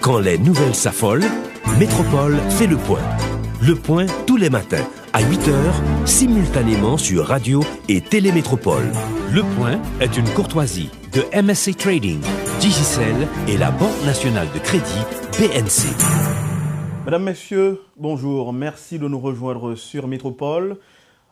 Quand les nouvelles s'affolent, Métropole fait le point. Le point tous les matins à 8h, simultanément sur Radio et Télémétropole. Le point est une courtoisie de MSC Trading, Digicel et la Banque nationale de crédit BNC. Mesdames, Messieurs, bonjour. Merci de nous rejoindre sur Métropole.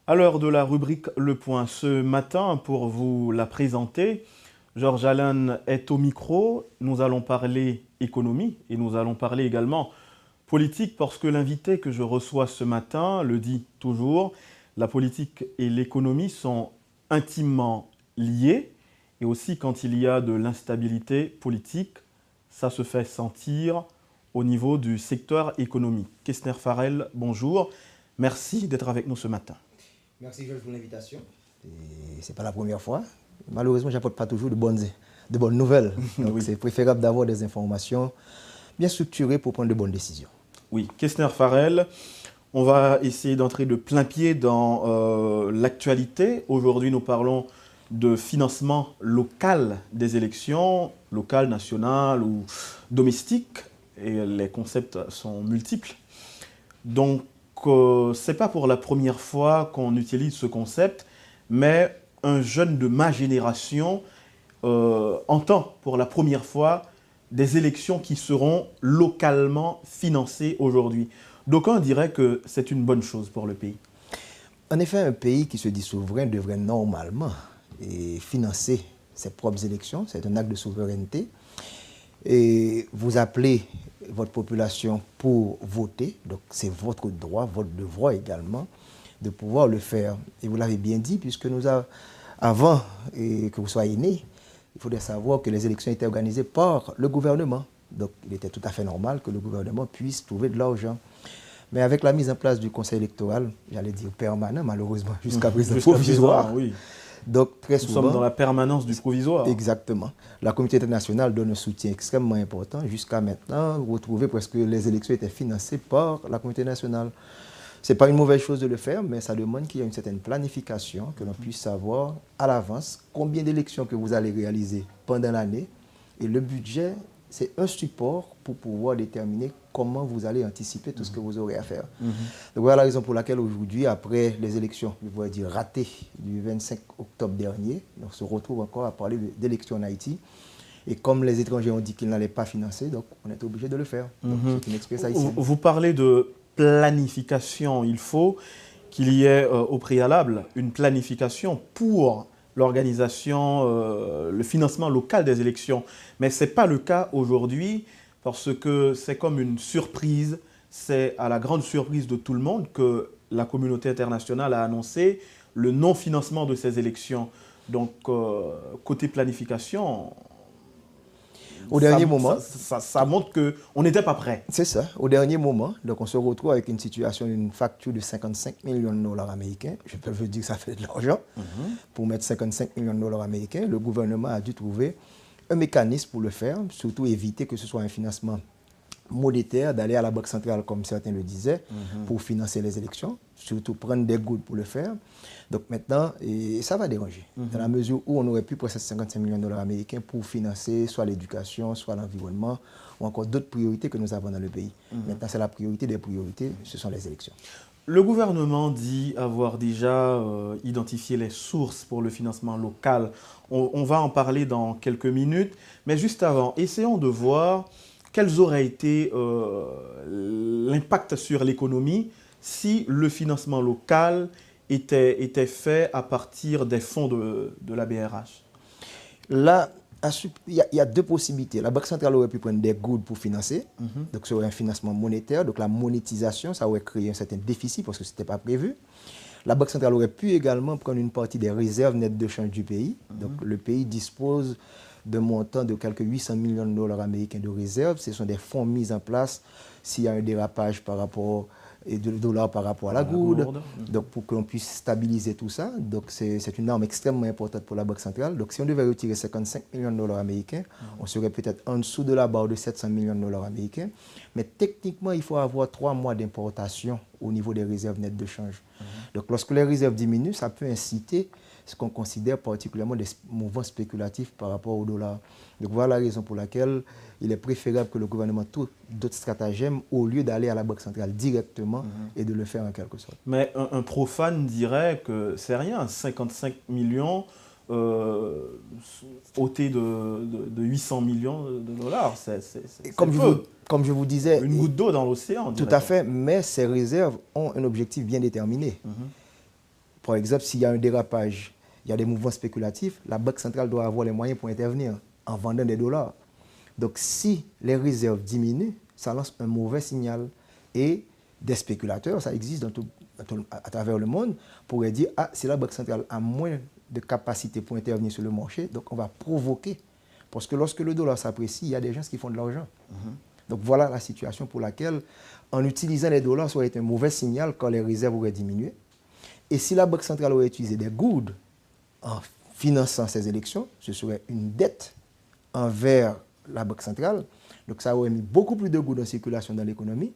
À l'heure de la rubrique Le Point ce matin, pour vous la présenter, Georges Alain est au micro. Nous allons parler économie et nous allons parler également politique parce que l'invité que je reçois ce matin le dit toujours, la politique et l'économie sont intimement liées et aussi quand il y a de l'instabilité politique, ça se fait sentir au niveau du secteur économique. Kessner Farrell, bonjour. Merci d'être avec nous ce matin. Merci Georges pour l'invitation. Ce n'est pas la première fois. Malheureusement, je n'apporte pas toujours de bonnes nouvelles. Donc, oui. C'est préférable d'avoir des informations bien structurées pour prendre de bonnes décisions. Oui, Kessner Farrell, on va essayer d'entrer de plein pied dans l'actualité. Aujourd'hui, nous parlons de financement local des élections, locales, nationales ou domestiques. Et les concepts sont multiples. Donc, ce n'est pas pour la première fois qu'on utilise ce concept, mais un jeune de ma génération entend pour la première fois des élections qui seront localement financées aujourd'hui. D'aucuns diraient que c'est une bonne chose pour le pays. En effet, un pays qui se dit souverain devrait normalement financer ses propres élections. C'est un acte de souveraineté. Et vous appelez votre population pour voter, donc c'est votre droit, votre devoir également de pouvoir le faire. Et vous l'avez bien dit, puisque avant que vous soyez né, il faudrait savoir que les élections étaient organisées par le gouvernement. Donc il était tout à fait normal que le gouvernement puisse trouver de l'argent. Mais avec la mise en place du conseil électoral, j'allais dire permanent, malheureusement, jusqu'à présent provisoire. Oui. Donc, très souvent, nous sommes dans la permanence du provisoire. Exactement. La communauté internationale donne un soutien extrêmement important. Jusqu'à maintenant, vous retrouvez presque que les élections étaient financées par la communauté nationale. Ce n'est pas une mauvaise chose de le faire, mais ça demande qu'il y ait une certaine planification, que l'on puisse savoir à l'avance combien d'élections que vous allez réaliser pendant l'année. Et le budget, c'est un support pour pouvoir déterminer comment vous allez anticiper tout ce que vous aurez à faire. Donc voilà la raison pour laquelle aujourd'hui, après les élections, je pourrais dire ratées du 25 octobre dernier, on se retrouve encore à parler d'élections en Haïti. Et comme les étrangers ont dit qu'ils n'allaient pas financer, donc on est obligé de le faire. C'est une expérience haïtienne. Vous parlez de planification. Il faut qu'il y ait au préalable une planification pour l'organisation, le financement local des élections. Mais ce n'est pas le cas aujourd'hui parce que c'est comme une surprise. C'est à la grande surprise de tout le monde que la communauté internationale a annoncé le non-financement de ces élections. Donc, côté planification, au dernier moment, ça montre qu'on n'était pas prêt. C'est ça. Au dernier moment, donc on se retrouve avec une situation d'une facture de 55 millions de dollars américains. Je peux vous dire que ça fait de l'argent. Pour mettre 55 millions de dollars américains, le gouvernement a dû trouver un mécanisme pour le faire, surtout éviter que ce soit un financement monétaire, d'aller à la Banque centrale, comme certains le disaient, pour financer les élections, surtout prendre des gouttes pour le faire. Donc maintenant, ça va déranger, dans la mesure où on aurait pu presser 55 millions de dollars américains pour financer soit l'éducation, soit l'environnement, ou encore d'autres priorités que nous avons dans le pays. Maintenant, c'est la priorité des priorités, ce sont les élections. Le gouvernement dit avoir déjà identifié les sources pour le financement local. On va en parler dans quelques minutes, mais juste avant, essayons de voir quels auraient été l'impact sur l'économie si le financement local était fait à partir des fonds de la BRH? Là, il y a deux possibilités. La Banque centrale aurait pu prendre des gouttes pour financer, donc ça aurait un financement monétaire, donc la monétisation, ça aurait créé un certain déficit parce que ce n'était pas prévu. La Banque centrale aurait pu également prendre une partie des réserves nettes de change du pays. Donc le pays dispose d'un montant de quelques 800 millions de dollars américains de réserves. Ce sont des fonds mis en place s'il y a un dérapage par rapport et de dollars par rapport à la gourde. Donc pour qu'on puisse stabiliser tout ça, donc c'est une arme extrêmement importante pour la Banque centrale. Donc si on devait retirer 55 millions de dollars américains, on serait peut-être en dessous de la barre de 700 millions de dollars américains. Mais techniquement, il faut avoir 3 mois d'importation au niveau des réserves nettes de change. Donc lorsque les réserves diminuent, ça peut inciter ce qu'on considère particulièrement des mouvements spéculatifs par rapport au dollar. Donc voilà la raison pour laquelle il est préférable que le gouvernement trouve d'autres stratagèmes au lieu d'aller à la Banque centrale directement et de le faire en quelque sorte. Mais un profane dirait que c'est rien, 55 millions ôté de 800 millions de dollars, c'est comme je vous disais, une goutte d'eau dans l'océan. Tout à fait, mais ces réserves ont un objectif bien déterminé. Par exemple, s'il y a un dérapage, il y a des mouvements spéculatifs, la Banque centrale doit avoir les moyens pour intervenir en vendant des dollars. Donc si les réserves diminuent, ça lance un mauvais signal. Et des spéculateurs, ça existe à travers le monde, pourraient dire, ah, si la Banque centrale a moins de capacité pour intervenir sur le marché, donc on va provoquer. Parce que lorsque le dollar s'apprécie, il y a des gens qui font de l'argent. Donc voilà la situation pour laquelle, en utilisant les dollars, ça aurait été un mauvais signal quand les réserves auraient diminué. Et si la Banque centrale aurait utilisé des goods en finançant ces élections, ce serait une dette envers la Banque centrale. Donc ça aurait mis beaucoup plus de goods en circulation dans l'économie.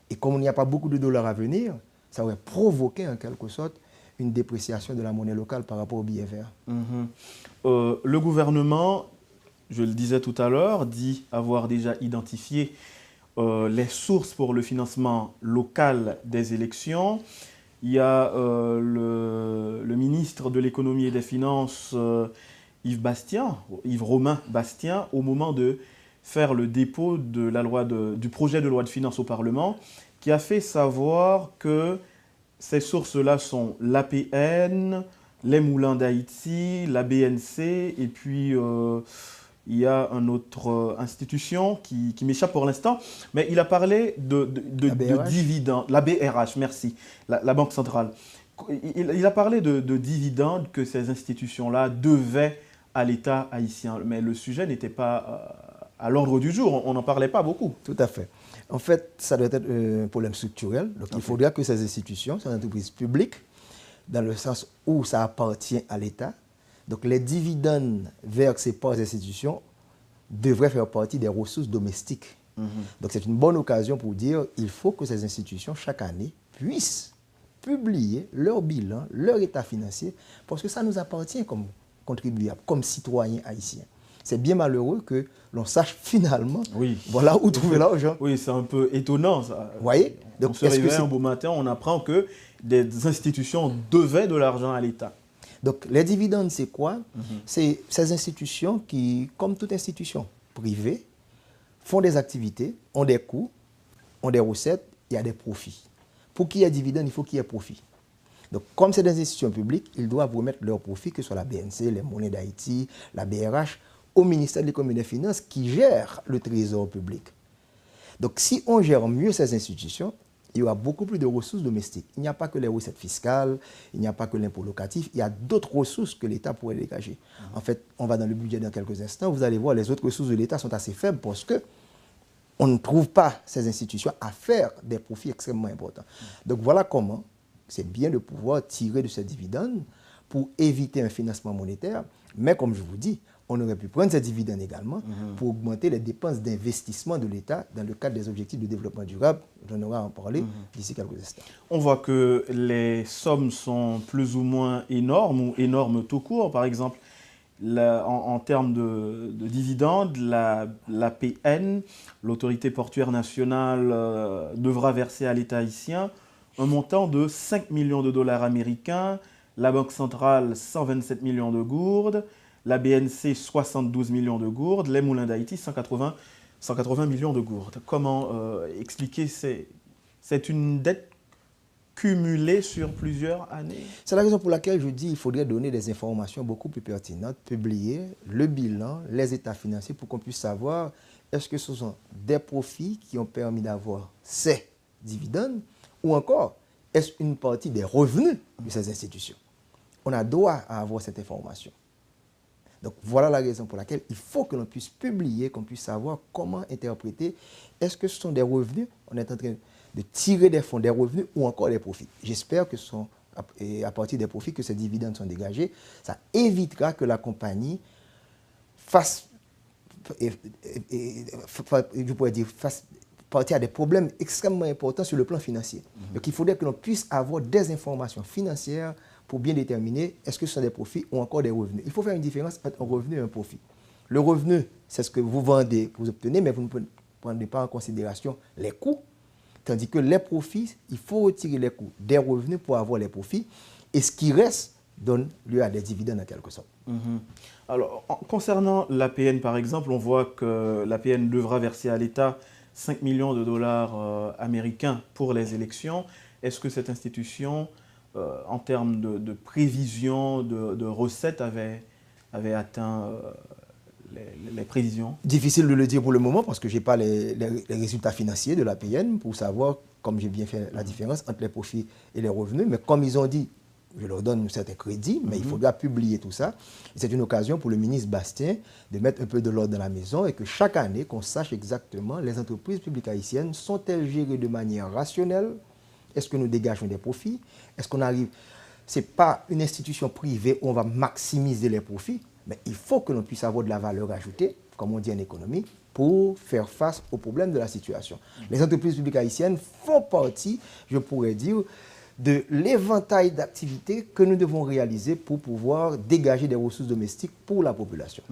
Et comme il n'y a pas beaucoup de dollars à venir, ça aurait provoqué en quelque sorte une dépréciation de la monnaie locale par rapport au billet vert. Le gouvernement, je le disais tout à l'heure, dit avoir déjà identifié les sources pour le financement local des élections. Il y a le ministre de l'économie et des finances, Yves Romain Bastien, au moment de faire le dépôt de du projet de loi de finances au Parlement, qui a fait savoir que ces sources-là sont l'APN, les Moulins d'Haïti, la BNC, et puis il y a une autre institution qui m'échappe pour l'instant, mais il a parlé de dividendes, la BRH, merci, la Banque centrale. Il a parlé de dividendes que ces institutions-là devaient à l'État haïtien, mais le sujet n'était pas à l'ordre du jour, on n'en parlait pas beaucoup. Tout à fait. En fait, ça doit être un problème structurel. Donc, il faudra que ces institutions, ces entreprises publiques, dans le sens où ça appartient à l'État, donc les dividendes versés par ces institutions devraient faire partie des ressources domestiques. Donc, c'est une bonne occasion pour dire qu'il faut que ces institutions, chaque année, puissent publier leur bilan, leur état financier, parce que ça nous appartient comme contribuables, comme citoyens haïtiens. C'est bien malheureux que l'on sache finalement voilà où trouver l'argent. Oui, c'est un peu étonnant ça. Vous voyez? Donc, on se réveille un beau matin, on apprend que des institutions devaient de l'argent à l'État. Donc les dividendes, c'est quoi? C'est ces institutions qui, comme toute institution privée, font des activités, ont des coûts, ont des recettes, il y a des profits. Pour qu'il y ait dividendes, il faut qu'il y ait profit. Donc, comme c'est des institutions publiques, ils doivent remettre leurs profits, que ce soit la BNC, les monnaies d'Haïti, la BRH, au ministère de l'économie et des finances qui gère le trésor public. Donc, si on gère mieux ces institutions, il y aura beaucoup plus de ressources domestiques. Il n'y a pas que les recettes fiscales, il n'y a pas que l'impôt locatif, il y a d'autres ressources que l'État pourrait dégager. En fait, on va dans le budget dans quelques instants, vous allez voir, les autres ressources de l'État sont assez faibles parce qu'on ne trouve pas ces institutions à faire des profits extrêmement importants. Donc, voilà comment c'est bien de pouvoir tirer de ces dividendes pour éviter un financement monétaire. Mais comme je vous dis, on aurait pu prendre ces dividendes également pour augmenter les dépenses d'investissement de l'État dans le cadre des objectifs de développement durable. On aura à en parler d'ici quelques instants. On voit que les sommes sont plus ou moins énormes ou énormes tout court. Par exemple, en termes de dividendes, l'APN, l'autorité portuaire nationale, devra verser à l'État haïtien un montant de 5 millions de dollars américains, la Banque centrale 127 millions de gourdes, la BNC 72 millions de gourdes, les Moulins d'Haïti 180 millions de gourdes. Comment expliquer c'est une dette cumulée sur plusieurs années? C'est la raison pour laquelle je dis qu'il faudrait donner des informations beaucoup plus pertinentes, publier le bilan, les états financiers pour qu'on puisse savoir est-ce que ce sont des profits qui ont permis d'avoir ces dividendes ou encore est-ce une partie des revenus de ces institutions. On a droit à avoir cette information. Donc voilà la raison pour laquelle il faut que l'on puisse publier, qu'on puisse savoir comment interpréter. Est-ce que ce sont des revenus? On est en train de tirer des fonds, des revenus ou encore des profits. J'espère que ce sont à partir des profits que ces dividendes sont dégagés. Ça évitera que la compagnie fasse partie à des problèmes extrêmement importants sur le plan financier. Donc il faudrait que l'on puisse avoir des informations financières pour bien déterminer est-ce que ce sont des profits ou encore des revenus. Il faut faire une différence entre un revenu et un profit. Le revenu, c'est ce que vous vendez, que vous obtenez, mais vous ne prenez pas en considération les coûts. Tandis que les profits, il faut retirer les coûts des revenus pour avoir les profits. Et ce qui reste donne lieu à des dividendes en quelque sorte. Alors, concernant l'APN, par exemple, on voit que l'APN devra verser à l'État 5 millions de dollars américains pour les élections. Est-ce que cette institution, en termes de prévision, de recettes, avait atteint les prévisions? Difficile de le dire pour le moment parce que je n'ai pas les résultats financiers de l'APN pour savoir, comme j'ai bien fait la différence entre les profits et les revenus. Mais comme ils ont dit, je leur donne un certain crédit, mais il faudra publier tout ça. C'est une occasion pour le ministre Bastien de mettre un peu de l'ordre dans la maison et que chaque année, qu'on sache exactement les entreprises publiques haïtiennes, sont-elles gérées de manière rationnelle? Est-ce que nous dégageons des profits? Est-ce qu'on arrive... Ce n'est pas une institution privée où on va maximiser les profits, mais il faut que l'on puisse avoir de la valeur ajoutée, comme on dit en économie, pour faire face aux problèmes de la situation. Les entreprises publiques haïtiennes font partie, je pourrais dire, de l'éventail d'activités que nous devons réaliser pour pouvoir dégager des ressources domestiques pour la population.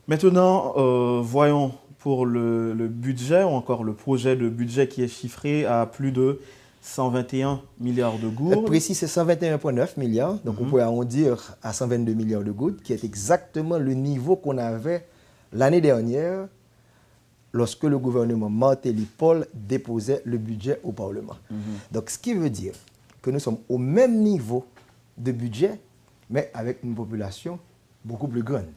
Maintenant, voyons pour le budget, ou encore le projet de budget qui est chiffré à plus de 121 milliards de gourdes. Précis, c'est 121,9 milliards, donc on pourrait arrondir à 122 milliards de gourdes, qui est exactement le niveau qu'on avait l'année dernière lorsque le gouvernement Martelly-Paul déposait le budget au Parlement. Donc, ce qui veut dire que nous sommes au même niveau de budget, mais avec une population beaucoup plus grande.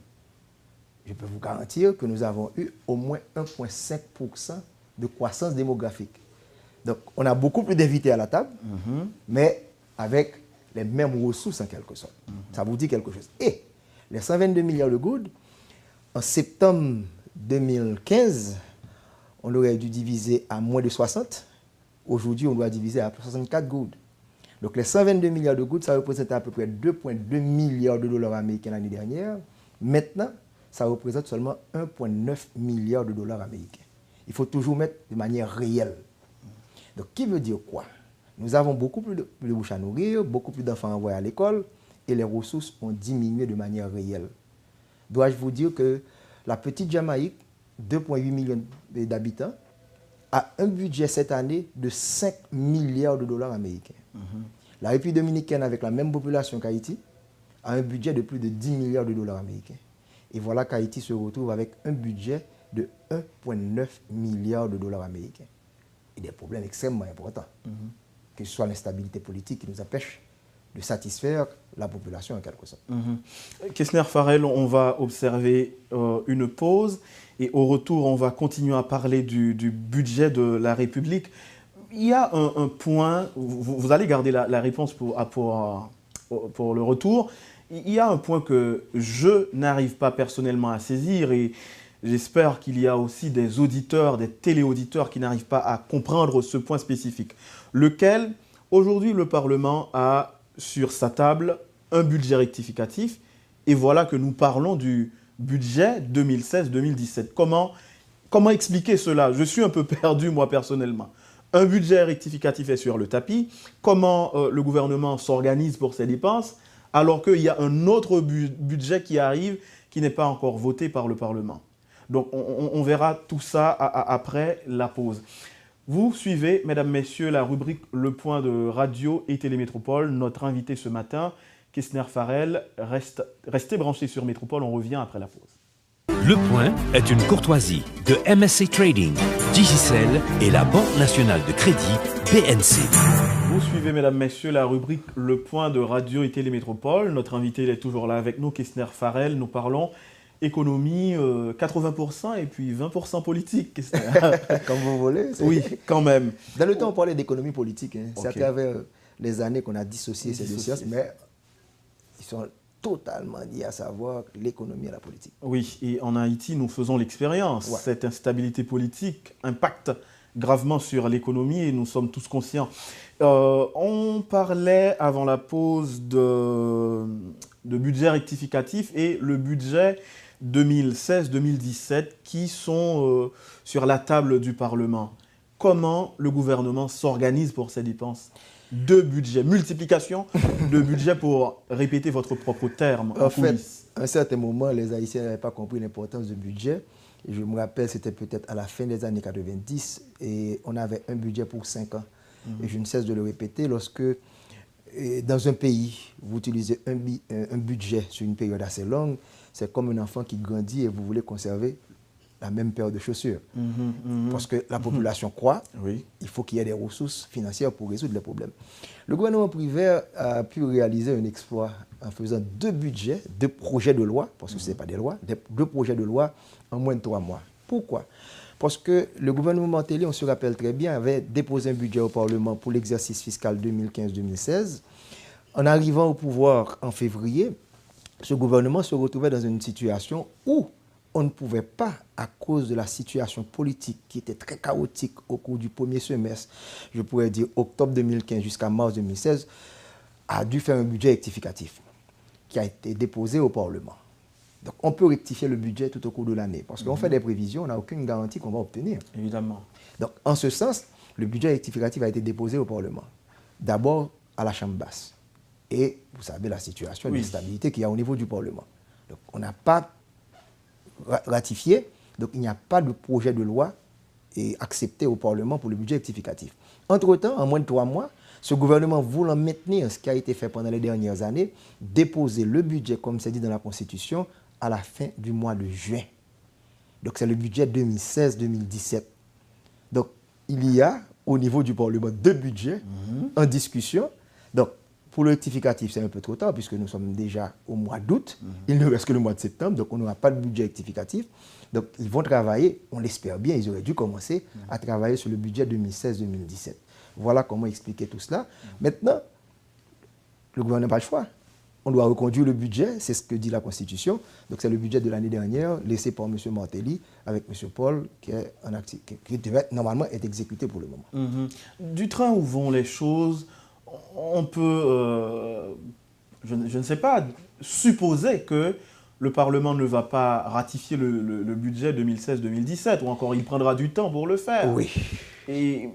Je peux vous garantir que nous avons eu au moins 1,5% de croissance démographique. Donc, on a beaucoup plus d'invités à la table, mais avec les mêmes ressources en quelque sorte. Ça vous dit quelque chose. Et les 122 milliards de gourdes, en septembre 2015, on aurait dû diviser à moins de 60. Aujourd'hui, on doit diviser à 64 gourdes. Donc, les 122 milliards de gourdes, ça représente à peu près 2,2 milliards de dollars américains l'année dernière. Maintenant, ça représente seulement 1,9 milliard de dollars américains. Il faut toujours mettre de manière réelle. Donc, qui veut dire quoi? Nous avons beaucoup plus de bouches à nourrir, beaucoup plus d'enfants envoyés à l'école, et les ressources ont diminué de manière réelle. Dois-je vous dire que la petite Jamaïque, 2,8 millions d'habitants, a un budget cette année de 5 milliards de dollars américains. La République dominicaine, avec la même population qu'Haïti, a un budget de plus de 10 milliards de dollars américains. Et voilà qu'Haïti se retrouve avec un budget de 1,9 milliard de dollars américains. Et des problèmes extrêmement importants, que ce soit l'instabilité politique qui nous empêche de satisfaire la population en quelque sorte. Kessner Farrell, on va observer une pause et au retour, on va continuer à parler du budget de la République. Il y a un point, vous allez garder la réponse pour le retour. Il y a un point que je n'arrive pas personnellement à saisir et j'espère qu'il y a aussi des auditeurs, des téléauditeurs qui n'arrivent pas à comprendre ce point spécifique. Lequel, aujourd'hui, le Parlement a sur sa table un budget rectificatif et voilà que nous parlons du budget 2016-2017. Comment expliquer cela? Je suis un peu perdu, moi, personnellement. Un budget rectificatif est sur le tapis. Comment le gouvernement s'organise pour ses dépenses alors qu'il y a un autre budget qui arrive qui n'est pas encore voté par le Parlement? Donc, on verra tout ça après la pause. Vous suivez, mesdames, messieurs, la rubrique Le Point de Radio et Télémétropole. Notre invité ce matin, Kessner Farrell, restez branchés sur Métropole, on revient après la pause. Le Point est une courtoisie de MSC Trading, Digicel et la Banque nationale de crédit BNC. Vous suivez, mesdames, messieurs, la rubrique Le Point de Radio et Télémétropole. Notre invité est toujours là avec nous, Kessner Farrell. Nous parlons économie 80% et puis 20% politique. Comme vous voulez. Oui, quand même. Dans le temps, on parlait d'économie politique. C'est à travers les années qu'on a dissocié ces deux sciences, mais ils sont totalement liés, à savoir l'économie et la politique. Oui, et en Haïti, nous faisons l'expérience. Ouais. Cette instabilité politique impacte gravement sur l'économie et nous sommes tous conscients. On parlait avant la pause de budget rectificatif et le budget 2016-2017 qui sont sur la table du Parlement. Comment le gouvernement s'organise pour ces dépenses? deux budgets, multiplication de budgets pour répéter votre propre terme en coulisses. À un certain moment, les Haïtiens n'avaient pas compris l'importance du budget. Et je me rappelle, c'était peut-être à la fin des années 90 et on avait un budget pour 5 ans. Et je ne cesse de le répéter, lorsque dans un pays, vous utilisez un budget sur une période assez longue, c'est comme un enfant qui grandit et vous voulez conserver la même paire de chaussures. Parce que la population croît, il faut qu'il y ait des ressources financières pour résoudre les problèmes. Le gouvernement privé a pu réaliser un exploit en faisant 2 budgets, 2 projets de loi, parce que ce n'est pas des lois, 2 projets de loi en moins de 3 mois. Pourquoi? Parce que le gouvernement Martelly, on se rappelle très bien, avait déposé un budget au Parlement pour l'exercice fiscal 2015-2016. En arrivant au pouvoir en février, ce gouvernement se retrouvait dans une situation où on ne pouvait pas, à cause de la situation politique qui était très chaotique au cours du premier semestre, je pourrais dire octobre 2015 jusqu'à mars 2016, a dû faire un budget rectificatif qui a été déposé au Parlement. Donc on peut rectifier le budget tout au cours de l'année parce qu'on fait des prévisions, on n'a aucune garantie qu'on va obtenir. Évidemment. Donc en ce sens, le budget rectificatif a été déposé au Parlement. D'abord à la Chambre basse. Et vous savez la situation d'instabilité qu'il y a au niveau du Parlement. Donc on n'a pas ratifié, donc il n'y a pas de projet de loi accepté au Parlement pour le budget rectificatif. Entre-temps, en moins de 3 mois, ce gouvernement voulant maintenir ce qui a été fait pendant les dernières années, déposer le budget, comme c'est dit dans la Constitution, à la fin du mois de juin. Donc c'est le budget 2016-2017. Donc il y a au niveau du Parlement 2 budgets en discussion. Donc pour le rectificatif, c'est un peu trop tard puisque nous sommes déjà au mois d'août. Il ne reste que le mois de septembre, donc on n'aura pas de budget rectificatif. Donc ils vont travailler, on l'espère bien, ils auraient dû commencer à travailler sur le budget 2016-2017. Voilà comment expliquer tout cela. Maintenant, le gouvernement n'a pas le choix. On doit reconduire le budget, c'est ce que dit la Constitution. Donc c'est le budget de l'année dernière, laissé par M. Martelly avec M. Paul, qui devait normalement être exécuté pour le moment. Du train où vont les choses, on peut, je ne sais pas, supposer que le Parlement ne va pas ratifier le budget 2016-2017, ou encore il prendra du temps pour le faire. Oui. Et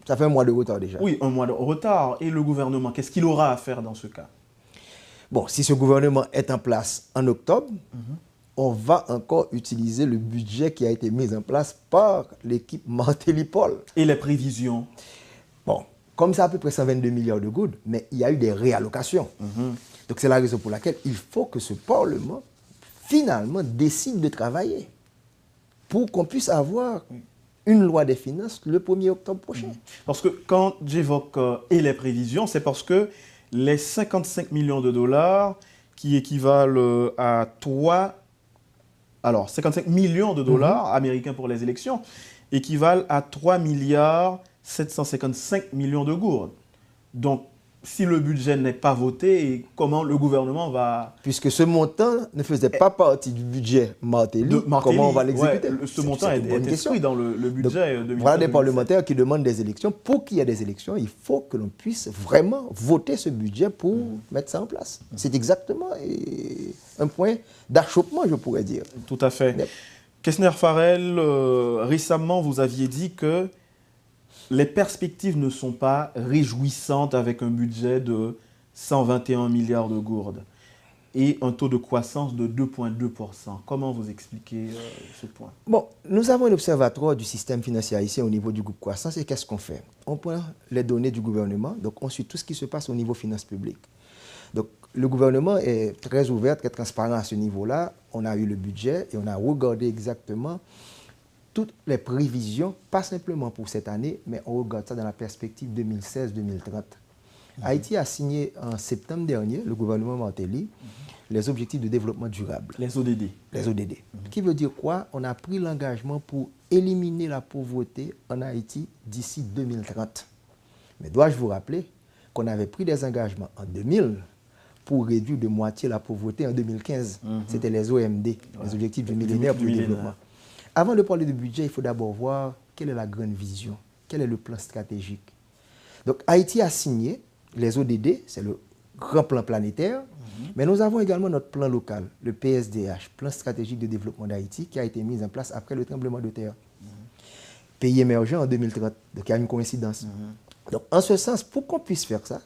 ça fait un mois de retard déjà. Oui, un mois de retard. Et le gouvernement, qu'est-ce qu'il aura à faire dans ce cas? Bon, si ce gouvernement est en place en octobre, on va encore utiliser le budget qui a été mis en place par l'équipe Martelly-Paul. Et les prévisions? Bon, comme c'est à peu près 122 milliards de gouttes, mais il y a eu des réallocations. Donc c'est la raison pour laquelle il faut que ce Parlement, finalement, décide de travailler pour qu'on puisse avoir une loi des finances le 1er octobre prochain. Parce que quand j'évoque et les prévisions, c'est parce que les 55 millions de dollars qui équivalent à 55 millions de dollars américains pour les élections équivalent à 3 milliards 755 millions de gourdes. Donc, si le budget n'est pas voté, comment le gouvernement va... Puisque ce montant ne faisait pas partie du budget Martelly, comment on va l'exécuter? Ce montant est exclu dans le budget 2017. Voilà des parlementaires qui demandent des élections. Pour qu'il y ait des élections, il faut que l'on puisse vraiment voter ce budget pour mettre ça en place. C'est exactement un point d'achoppement, je pourrais dire. Tout à fait. Kessner Farrell, récemment, vous aviez dit que les perspectives ne sont pas réjouissantes avec un budget de 121 milliards de gourdes et un taux de croissance de 2,2%. Comment vous expliquez ce point? Bon, nous avons un observatoire du système financier haïtien au niveau du groupe Croissance et qu'est-ce qu'on fait? On prend les données du gouvernement, donc on suit tout ce qui se passe au niveau finances publiques. Donc le gouvernement est très ouvert, très transparent à ce niveau-là. On a eu le budget et on a regardé exactement toutes les prévisions, pas simplement pour cette année, mais on regarde ça dans la perspective 2016-2030. Haïti a signé en septembre dernier, le gouvernement Martelly, les objectifs de développement durable. Les ODD. Les ODD. Qui veut dire quoi? On a pris l'engagement pour éliminer la pauvreté en Haïti d'ici 2030. Mais dois-je vous rappeler qu'on avait pris des engagements en 2000 pour réduire de moitié la pauvreté en 2015. C'était les OMD, les objectifs du millénaire pour le développement. Avant de parler de budget, il faut d'abord voir quelle est la grande vision, quel est le plan stratégique. Donc Haïti a signé les ODD, c'est le grand plan planétaire, mais nous avons également notre plan local, le PSDH, plan stratégique de développement d'Haïti, qui a été mis en place après le tremblement de terre. Pays émergent en 2030, donc il y a une coïncidence. Donc, en ce sens, pour qu'on puisse faire ça,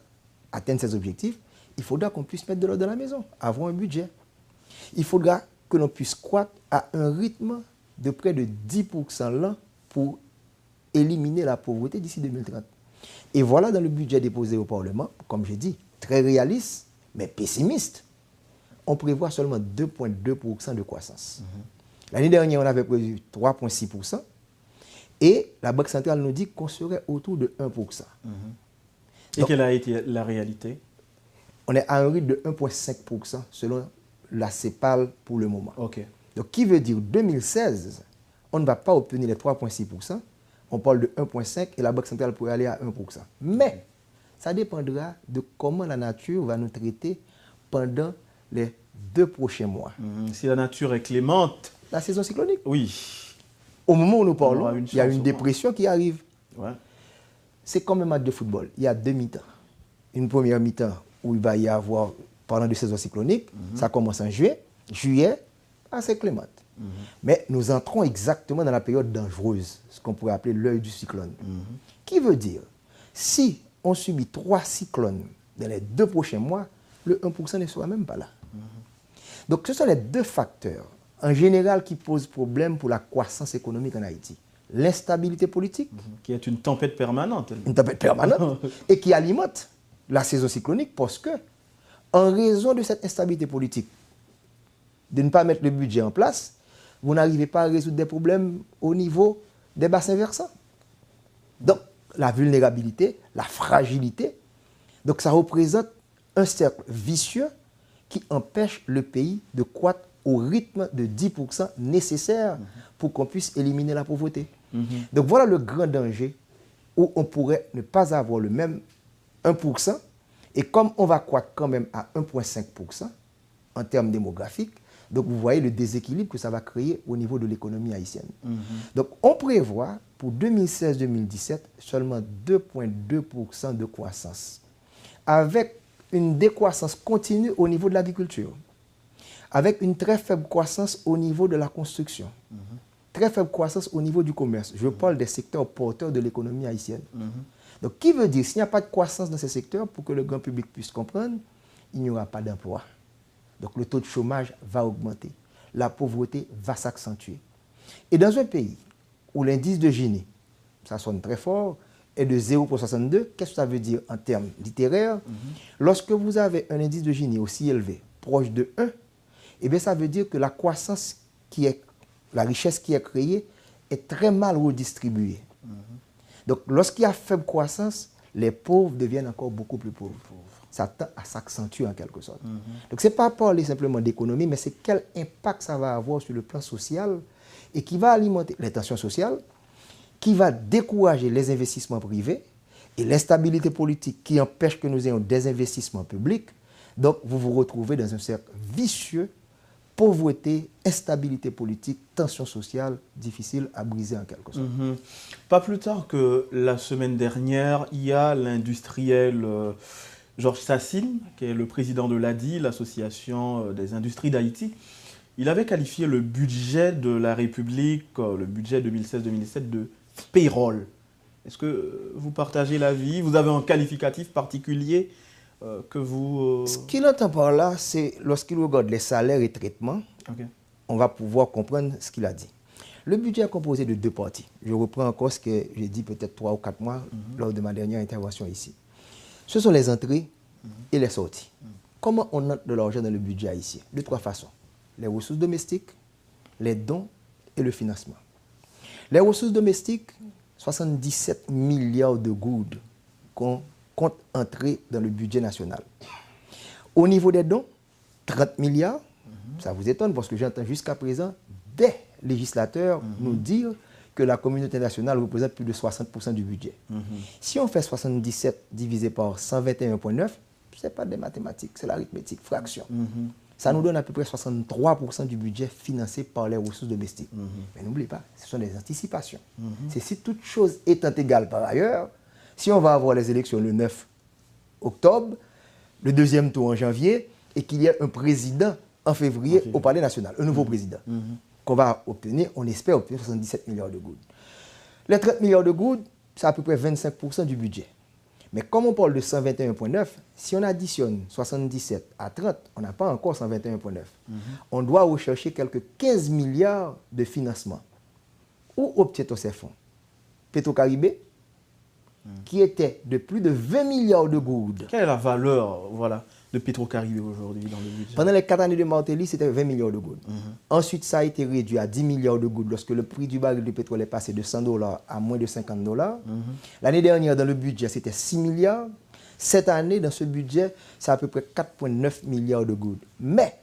atteindre ces objectifs, il faudra qu'on puisse mettre de l'ordre dans la maison, avoir un budget. Il faudra que l'on puisse croître à un rythme de près de 10% l'an pour éliminer la pauvreté d'ici 2030. Et voilà dans le budget déposé au Parlement, comme j'ai dit, très réaliste, mais pessimiste. On prévoit seulement 2,2% de croissance. L'année dernière, on avait prévu 3,6%. Et la Banque centrale nous dit qu'on serait autour de 1%. Et Donc, quelle a été la réalité? On est à un rythme de 1,5% selon la CEPAL pour le moment. Ok. Donc, qui veut dire 2016, on ne va pas obtenir les 3,6%, on parle de 1,5% et la Banque centrale pourrait aller à 1%. Mais ça dépendra de comment la nature va nous traiter pendant les 2 prochains mois. Si la nature est clémente. La saison cyclonique. Oui. Au moment où nous parlons, une il y a chance une au dépression qui arrive. Ouais. C'est comme un match de football. Il y a 2 mi-temps. Une première mi-temps où il va y avoir, pendant de saison cyclonique, ça commence en juillet. Juillet, assez clémente. Mais nous entrons exactement dans la période dangereuse, ce qu'on pourrait appeler l'œil du cyclone. Qui veut dire, si on subit 3 cyclones dans les 2 prochains mois, le 1% ne sera même pas là. Donc ce sont les 2 facteurs, en général, qui posent problème pour la croissance économique en Haïti. L'instabilité politique, Qui est une tempête permanente. une tempête permanente, et qui alimente la saison cyclonique parce que, en raison de cette instabilité politique, de ne pas mettre le budget en place, vous n'arrivez pas à résoudre des problèmes au niveau des bassins versants. Donc, la vulnérabilité, la fragilité, donc ça représente un cercle vicieux qui empêche le pays de croître au rythme de 10% nécessaire pour qu'on puisse éliminer la pauvreté. Donc voilà le grand danger où on pourrait ne pas avoir le même 1%, et comme on va croître quand même à 1,5% en termes démographiques, donc vous voyez le déséquilibre que ça va créer au niveau de l'économie haïtienne. Donc on prévoit pour 2016-2017 seulement 2,2% de croissance, avec une décroissance continue au niveau de l'agriculture, avec une très faible croissance au niveau de la construction, très faible croissance au niveau du commerce. Je parle des secteurs porteurs de l'économie haïtienne. Donc, qui veut dire, s'il n'y a pas de croissance dans ces secteurs, pour que le grand public puisse comprendre, il n'y aura pas d'emploi. Donc, le taux de chômage va augmenter. La pauvreté va s'accentuer. Et dans un pays où l'indice de Gini, ça sonne très fort, est de 0,62, qu'est-ce que ça veut dire en termes littéraires? Lorsque vous avez un indice de Gini aussi élevé, proche de 1, eh bien, ça veut dire que la croissance la richesse qui est créée est très mal redistribuée. Donc, lorsqu'il y a faible croissance, les pauvres deviennent encore beaucoup plus pauvres. Ça tend à s'accentuer en quelque sorte. Donc, ce n'est pas parler simplement d'économie, mais c'est quel impact ça va avoir sur le plan social et qui va alimenter les tensions sociales, qui va décourager les investissements privés et l'instabilité politique qui empêche que nous ayons des investissements publics. Donc, vous vous retrouvez dans un cercle vicieux, pauvreté, instabilité politique, tension sociale, difficile à briser en quelque sorte. Pas plus tard que la semaine dernière, il y a l'industriel Georges Sassine, qui est le président de l'ADI, l'Association des industries d'Haïti. Il avait qualifié le budget de la République, le budget 2016-2017, de payroll. Est-ce que vous partagez l'avis? Vous avez un qualificatif particulier que vous... Ce qu'il entend par là, c'est lorsqu'il regarde les salaires et traitements, on va pouvoir comprendre ce qu'il a dit. Le budget est composé de 2 parties. Je reprends encore ce que j'ai dit peut-être 3 ou 4 mois lors de ma dernière intervention ici. Ce sont les entrées et les sorties. Comment on entre de l'argent dans le budget haïtien? De 3 façons. Les ressources domestiques, les dons et le financement. Les ressources domestiques, 77 milliards de goudes qu'on compte entrer dans le budget national. Au niveau des dons, 30 milliards, ça vous étonne parce que j'entends jusqu'à présent des législateurs nous dire que la communauté nationale représente plus de 60% du budget. Si on fait 77 divisé par 121,9, ce n'est pas des mathématiques, c'est l'arithmétique, fraction. Ça nous donne à peu près 63% du budget financé par les ressources domestiques. Mais n'oubliez pas, ce sont des anticipations. C'est si toute chose étant égale par ailleurs, si on va avoir les élections le 9 octobre, le 2e tour en janvier, et qu'il y ait un président en février au Palais national, un nouveau président, qu'on va obtenir, on espère obtenir 77 milliards de goudes. Les 30 milliards de goudes, c'est à peu près 25% du budget. Mais comme on parle de 121,9, si on additionne 77 à 30, on n'a pas encore 121,9. On doit rechercher quelques 15 milliards de financement. Où obtient-on ces fonds? Petro-Caribé, qui était de plus de 20 milliards de gourdes. Quelle est la valeur de Petro-Caribé aujourd'hui dans le budget? Pendant les 4 années de Martelly, c'était 20 milliards de gourdes. Ensuite, ça a été réduit à 10 milliards de gourdes lorsque le prix du baril de pétrole est passé de $100 à moins de $50. L'année dernière, dans le budget, c'était 6 milliards. Cette année, dans ce budget, c'est à peu près 4,9 milliards de gourdes. Mais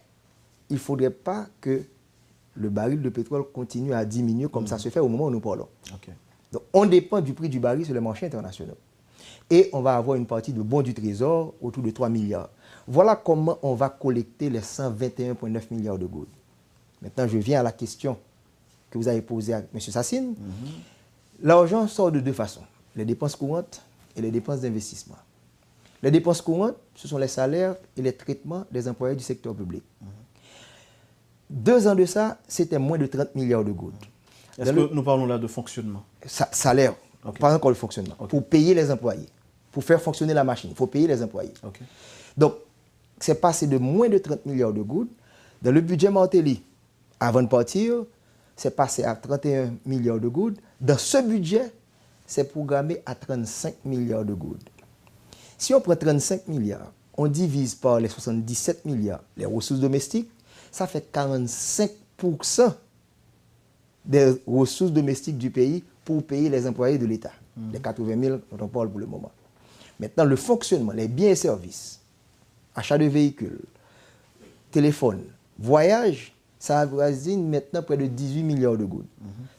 il ne faudrait pas que le baril de pétrole continue à diminuer comme ça se fait au moment où nous parlons. Okay. Donc, on dépend du prix du baril sur les marchés internationaux. Et on va avoir une partie de bons du Trésor autour de 3 milliards. Voilà comment on va collecter les 121,9 milliards de gourdes. Maintenant, je viens à la question que vous avez posée à M. Sassine. L'argent sort de deux façons, les dépenses courantes et les dépenses d'investissement. Les dépenses courantes, ce sont les salaires et les traitements des employés du secteur public. 2 ans de ça, c'était moins de 30 milliards de gourdes. Est-ce que nous parlons là de fonctionnement? Salaire, pas encore le fonctionnement. Pour payer les employés, pour faire fonctionner la machine, il faut payer les employés. Donc, c'est passé de moins de 30 milliards de gourdes. Dans le budget Martelly, avant de partir, c'est passé à 31 milliards de gourdes. Dans ce budget, c'est programmé à 35 milliards de gourdes. Si on prend 35 milliards, on divise par les 77 milliards, les ressources domestiques, ça fait 45% des ressources domestiques du pays pour payer les employés de l'État. Les 80 000 dont on parle pour le moment. Maintenant, le fonctionnement, les biens et services, achat de véhicules, téléphone, voyage, ça avoisine maintenant près de 18 milliards de gourdes.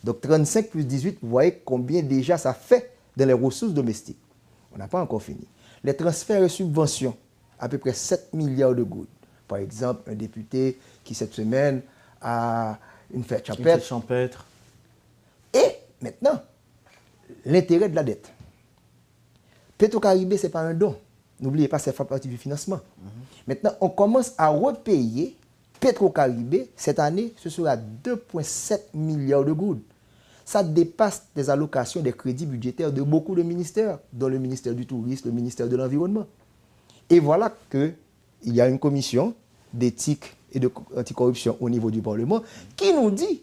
Donc 35 plus 18, vous voyez combien déjà ça fait dans les ressources domestiques. On n'a pas encore fini. Les transferts et subventions, à peu près 7 milliards de gourdes. Par exemple, un député qui cette semaine a une fête champêtre. Et maintenant, l'intérêt de la dette. Petro-Caribé, ce n'est pas un don. N'oubliez pas, ça fait partie du financement. Maintenant, on commence à repayer Petro-Caribé. Cette année, ce sera 2,7 milliards de gourdes. Ça dépasse des allocations, des crédits budgétaires de beaucoup de ministères, dont le ministère du Tourisme, le ministère de l'Environnement. Et voilà qu'il y a une commission d'éthique et d'anticorruption au niveau du Parlement qui nous dit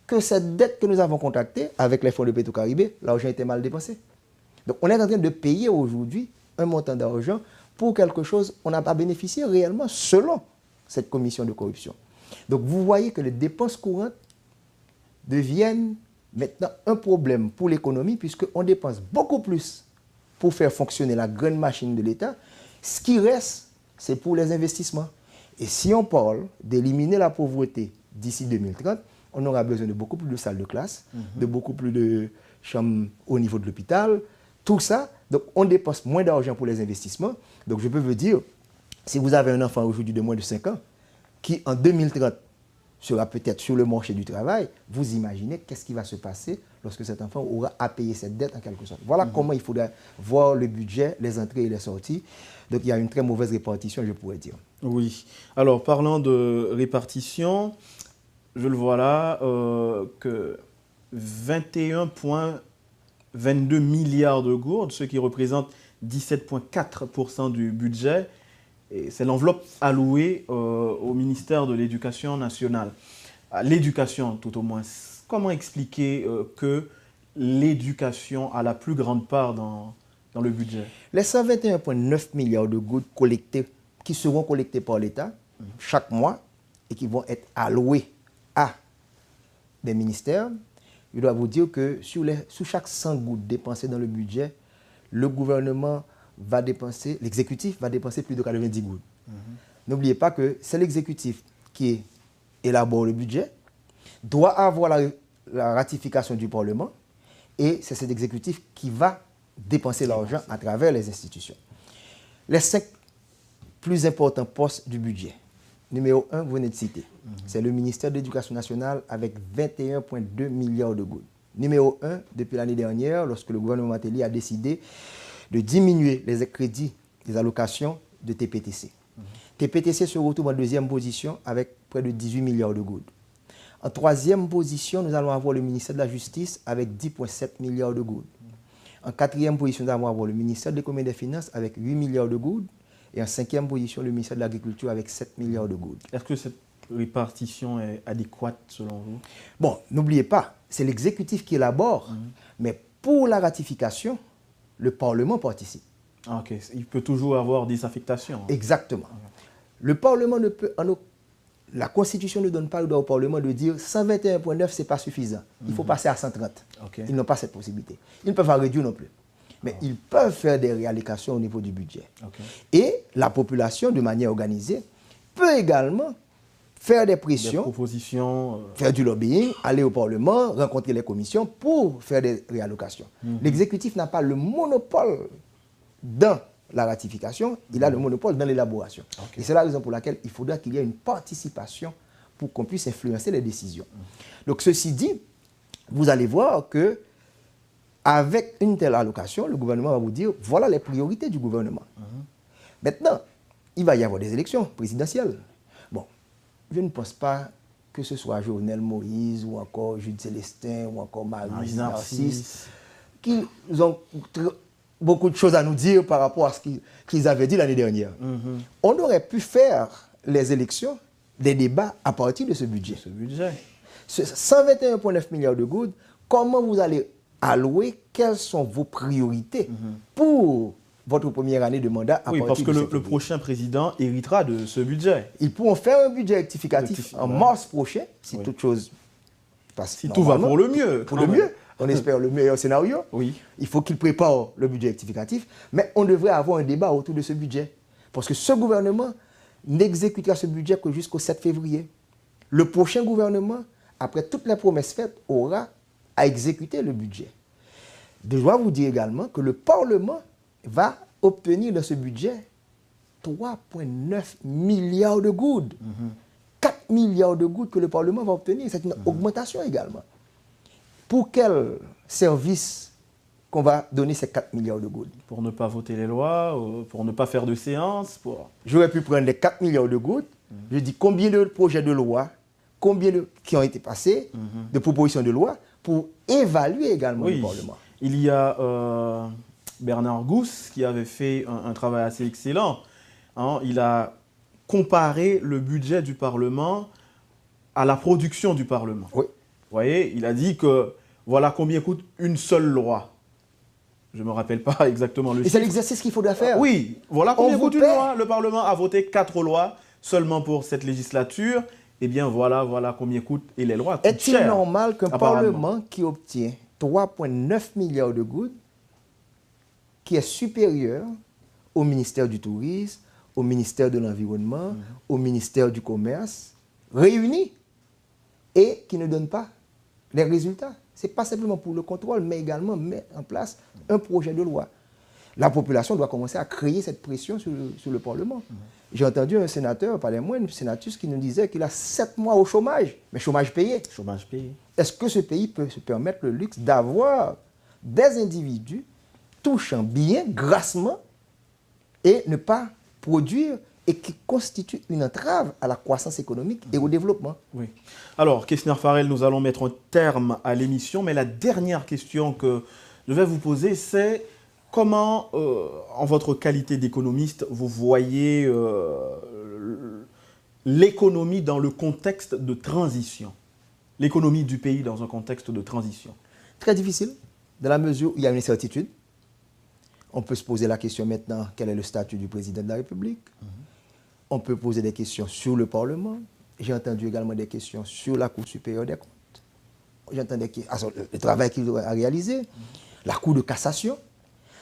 que cette dette que nous avons contractée avec les fonds de Petro-Caribé, l'argent était mal dépensé. Donc on est en train de payer aujourd'hui un montant d'argent pour quelque chose qu'on n'a pas bénéficié réellement selon cette commission de corruption. Donc vous voyez que les dépenses courantes deviennent maintenant un problème pour l'économie puisqu'on dépense beaucoup plus pour faire fonctionner la grande machine de l'État. Ce qui reste, c'est pour les investissements. Et si on parle d'éliminer la pauvreté d'ici 2030, on aura besoin de beaucoup plus de salles de classe, de beaucoup plus de chambres au niveau de l'hôpital, tout ça. Donc on dépense moins d'argent pour les investissements. Donc je peux vous dire, si vous avez un enfant aujourd'hui de moins de 5 ans, qui en 2030 sera peut-être sur le marché du travail, vous imaginez qu'est-ce qui va se passer lorsque cet enfant aura à payer cette dette en quelque sorte. Voilà comment il faudra voir le budget, les entrées et les sorties. Donc il y a une très mauvaise répartition, je pourrais dire. Oui. Alors parlant de répartition, je le vois là, que 21,22 milliards de gourdes, ce qui représente 17,4% du budget. C'est l'enveloppe allouée au ministère de l'Éducation nationale. À l'éducation, tout au moins. Comment expliquer que l'éducation a la plus grande part dans le budget? Les 121,9 milliards de gourdes collectées, qui seront collectées par l'État chaque mois et qui vont être allouées à des ministères, je dois vous dire que sous chaque 100 gouttes dépensées dans le budget, le gouvernement va dépenser, l'exécutif va dépenser plus de 90 gouttes. N'oubliez pas que c'est l'exécutif qui élabore le budget, doit avoir la ratification du Parlement et c'est cet exécutif qui va dépenser l'argent à travers les institutions. Les 5 plus importants postes du budget. Numéro 1, vous venez de citer. C'est le ministère de l'Éducation nationale avec 21,2 milliards de gouttes. Numéro 1, depuis l'année dernière, lorsque le gouvernement Martelly a décidé de diminuer les crédits des allocations de TPTC. TPTC se retrouve en 2e position avec près de 18 milliards de gouttes. En 3e position, nous allons avoir le ministère de la Justice avec 10,7 milliards de gouttes. En quatrième position, nous allons avoir le ministère de l'Économie et des Finances avec 8 milliards de gouttes. Et en cinquième position, le ministère de l'Agriculture avec 7 milliards de gouttes. Est-ce que cette répartition est adéquate selon vous? Bon, n'oubliez pas, c'est l'exécutif qui élabore, mais pour la ratification, le Parlement participe. Ah, ok, il peut toujours avoir des affectations. Exactement. Le Parlement ne peut, la Constitution ne donne pas le droit au Parlement de dire 121,9 c'est pas suffisant. Il faut passer à 130. Okay. Ils n'ont pas cette possibilité. Ils ne peuvent pas réduire non plus. Mais ils peuvent faire des réallocations au niveau du budget. Okay. Et la population, de manière organisée, peut également faire des pressions, des propositions, faire du lobbying, aller au Parlement, rencontrer les commissions pour faire des réallocations. L'exécutif n'a pas le monopole dans la ratification, il a le monopole dans l'élaboration. Okay. Et c'est la raison pour laquelle il faudra qu'il y ait une participation pour qu'on puisse influencer les décisions. Donc ceci dit, vous allez voir que avec une telle allocation, le gouvernement va vous dire, voilà les priorités du gouvernement. Maintenant, il va y avoir des élections présidentielles. Bon, je ne pense pas que ce soit Jovenel Moïse ou encore Jude Célestin ou encore Marie Narcisse qui ont beaucoup de choses à nous dire par rapport à ce qu'ils avaient dit l'année dernière. On aurait pu faire les élections, des débats à partir de ce budget. 121,9 milliards de gouttes, comment vous allez allouer, quelles sont vos priorités pour votre première année de mandat à partir parce que le prochain président héritera de ce budget. Ils pourront faire un budget rectificatif en mars prochain, si toute chose passe. Si tout va pour le mieux. Pour le mieux. On espère le meilleur scénario. Oui. Il faut qu'il prépare le budget rectificatif, mais on devrait avoir un débat autour de ce budget. Parce que ce gouvernement n'exécutera ce budget que jusqu'au 7 février. Le prochain gouvernement, après toutes les promesses faites, aura à exécuter le budget. Je dois vous dire également que le Parlement va obtenir dans ce budget 3,9 milliards de gouttes. 4 milliards de gouttes que le Parlement va obtenir. C'est une augmentation également. Pour quel service qu'on va donner ces 4 milliards de gouttes? Pour ne pas voter les lois, pour ne pas faire de séance. J'aurais pu prendre les 4 milliards de gouttes. Je dis combien de projets de loi, qui ont été passés, de propositions de loi, pour évaluer également le Parlement. Il y a Bernard Gousse qui avait fait un travail assez excellent. Il a comparé le budget du Parlement à la production du Parlement. Oui. Vous voyez, il a dit que voilà combien coûte une seule loi. Je ne me rappelle pas exactement le chiffre. Et c'est l'exercice qu'il faudra faire. Oui, voilà combien coûte une loi. Le Parlement a voté 4 lois seulement pour cette législature. Eh bien, voilà combien coûte. Et les lois coûtent cher. Est-il normal qu'un Parlement qui obtient 3,9 milliards de gouttes, qui est supérieur au ministère du Tourisme, au ministère de l'Environnement, au ministère du Commerce, réunis, et qui ne donne pas les résultats? Ce n'est pas simplement pour le contrôle, mais également mettre en place un projet de loi. La population doit commencer à créer cette pression sur le Parlement. J'ai entendu un sénateur, pas les moindres, une sénatrice qui nous disait qu'il a 7 mois au chômage, mais chômage payé. Chômage payé. Est-ce que ce pays peut se permettre le luxe d'avoir des individus touchant bien, grassement, et ne pas produire, et qui constitue une entrave à la croissance économique et au développement? Oui. Alors, Kessner Farrell, nous allons mettre un terme à l'émission, mais la dernière question que je vais vous poser, c'est comment, en votre qualité d'économiste, vous voyez l'économie dans le contexte de transition? L'économie du pays dans un contexte de transition? Très difficile, dans la mesure où il y a une incertitude. On peut se poser la question maintenant, quel est le statut du président de la République? On peut poser des questions sur le Parlement. J'ai entendu également des questions sur la Cour supérieure des comptes. J'entends le travail qu'il doit réaliser, la Cour de cassation.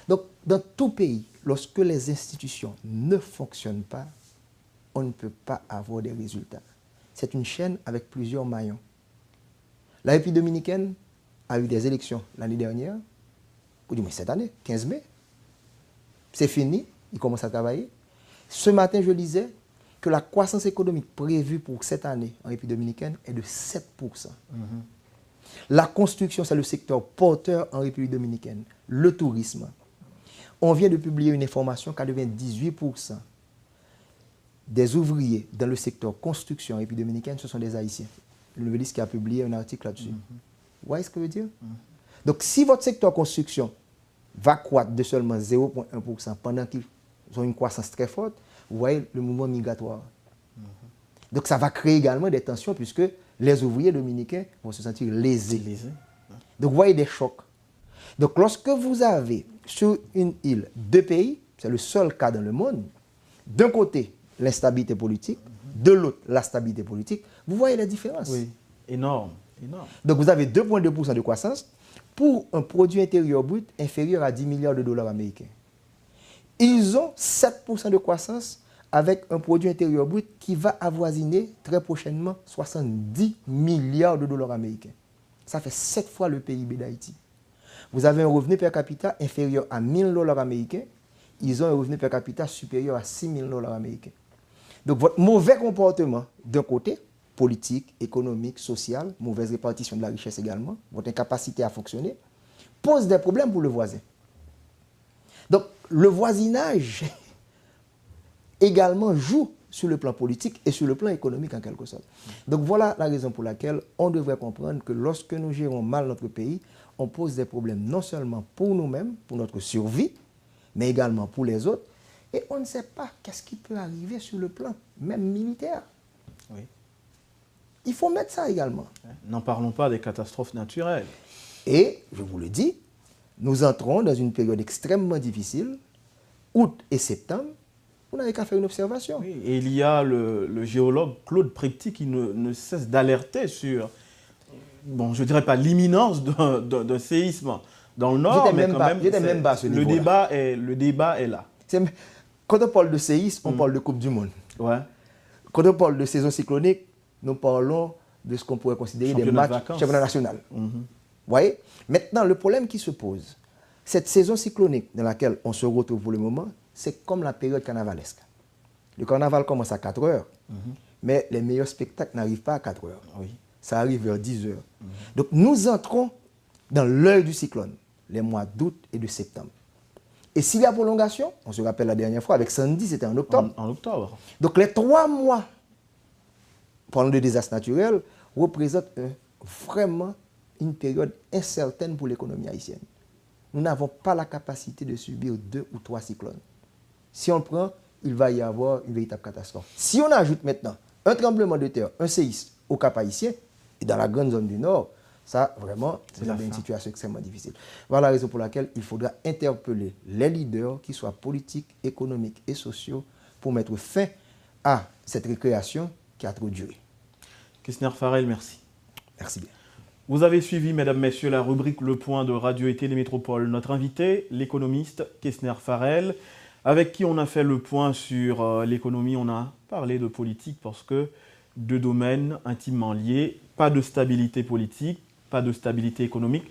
Donc, dans tout pays, lorsque les institutions ne fonctionnent pas, on ne peut pas avoir des résultats. C'est une chaîne avec plusieurs maillons. La République dominicaine a eu des élections l'année dernière, ou du moins cette année, 15 mai. C'est fini, il commence à travailler. Ce matin, je lisais que la croissance économique prévue pour cette année en République dominicaine est de 7%. La construction, c'est le secteur porteur en République dominicaine. Le tourisme. On vient de publier une information qu'à 98% des ouvriers dans le secteur construction en République dominicaine, ce sont des Haïtiens. Le Nouvelliste qui a publié un article là-dessus. Vous voyez ce que je veux dire? Donc, si votre secteur construction va croître de seulement 0,1% pendant qu'ils ont une croissance très forte, vous voyez le mouvement migratoire. Donc ça va créer également des tensions puisque les ouvriers dominicains vont se sentir lésés. Donc vous voyez des chocs. Donc lorsque vous avez sur une île deux pays, c'est le seul cas dans le monde, d'un côté l'instabilité politique, de l'autre la stabilité politique, vous voyez la différence. Oui, énorme, énorme. Donc vous avez 2,2% de croissance pour un produit intérieur brut inférieur à 10 milliards de dollars américains. Ils ont 7% de croissance avec un produit intérieur brut qui va avoisiner très prochainement 70 milliards de dollars américains. Ça fait 7 fois le PIB d'Haïti. Vous avez un revenu per capita inférieur à 1000 dollars américains. Ils ont un revenu per capita supérieur à 6000 dollars américains. Donc votre mauvais comportement d'un côté, politique, économique, social, mauvaise répartition de la richesse également, votre incapacité à fonctionner, pose des problèmes pour le voisin. Donc le voisinage également joue sur le plan politique et sur le plan économique en quelque sorte. Donc voilà la raison pour laquelle on devrait comprendre que lorsque nous gérons mal notre pays, on pose des problèmes non seulement pour nous-mêmes, pour notre survie, mais également pour les autres. Et on ne sait pas qu'est-ce qui peut arriver sur le plan même militaire. Oui. Il faut mettre ça également. N'en parlons pas des catastrophes naturelles. Et, je vous le dis, nous entrons dans une période extrêmement difficile. Août et septembre, on n'avait qu'à faire une observation. Oui, et il y a le géologue Claude Prepty qui ne cesse d'alerter sur, bon, je ne dirais pas l'imminence d'un séisme dans le nord, mais quand même, le débat est là. Quand on parle de séisme, on parle de Coupe du Monde. Ouais. Quand on parle de saison cyclonique, nous parlons de ce qu'on pourrait considérer des matchs championnat national. Vous voyez? Maintenant, le problème qui se pose, cette saison cyclonique dans laquelle on se retrouve pour le moment, c'est comme la période carnavalesque. Le carnaval commence à 4 heures, mais les meilleurs spectacles n'arrivent pas à 4 heures. Oui. Ça arrive vers 10 heures. Donc nous entrons dans l'œil du cyclone, les mois d'août et de septembre. Et s'il y a prolongation, on se rappelle la dernière fois, avec Sandy, c'était en octobre. En octobre. Donc les 3 mois, pendant le désastre naturel, représentent vraiment une période incertaine pour l'économie haïtienne. Nous n'avons pas la capacité de subir 2 ou 3 cyclones. Si on le prend, il va y avoir une véritable catastrophe. Si on ajoute maintenant un tremblement de terre, un séisme au Cap haïtien et dans la grande zone du Nord, ça vraiment, c'est une situation extrêmement difficile. Voilà la raison pour laquelle il faudra interpeller les leaders, qu'ils soient politiques, économiques et sociaux, pour mettre fin à cette récréation qui a trop duré. Kessner Farel, merci. Merci bien. Vous avez suivi, mesdames, messieurs, la rubrique Le Point de Radio et Télémétropole. Notre invité, l'économiste Kessner Farel, avec qui on a fait le point sur l'économie. On a parlé de politique parce que 2 domaines intimement liés, pas de stabilité politique, pas de stabilité économique.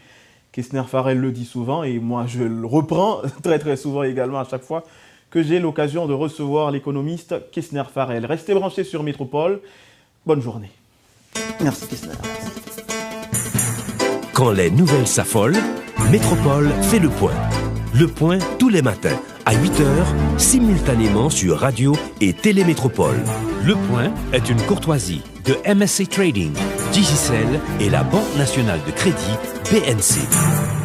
Kessner Farel le dit souvent et moi je le reprends très très souvent également à chaque fois que j'ai l'occasion de recevoir l'économiste Kessner Farel. Restez branchés sur Métropole. Bonne journée. Merci Kessner. Quand les nouvelles s'affolent, Métropole fait le point. Le point tous les matins à 8h, simultanément sur Radio et Télémétropole. Le point est une courtoisie de MSC Trading, Digicel et la Banque nationale de crédit BNC.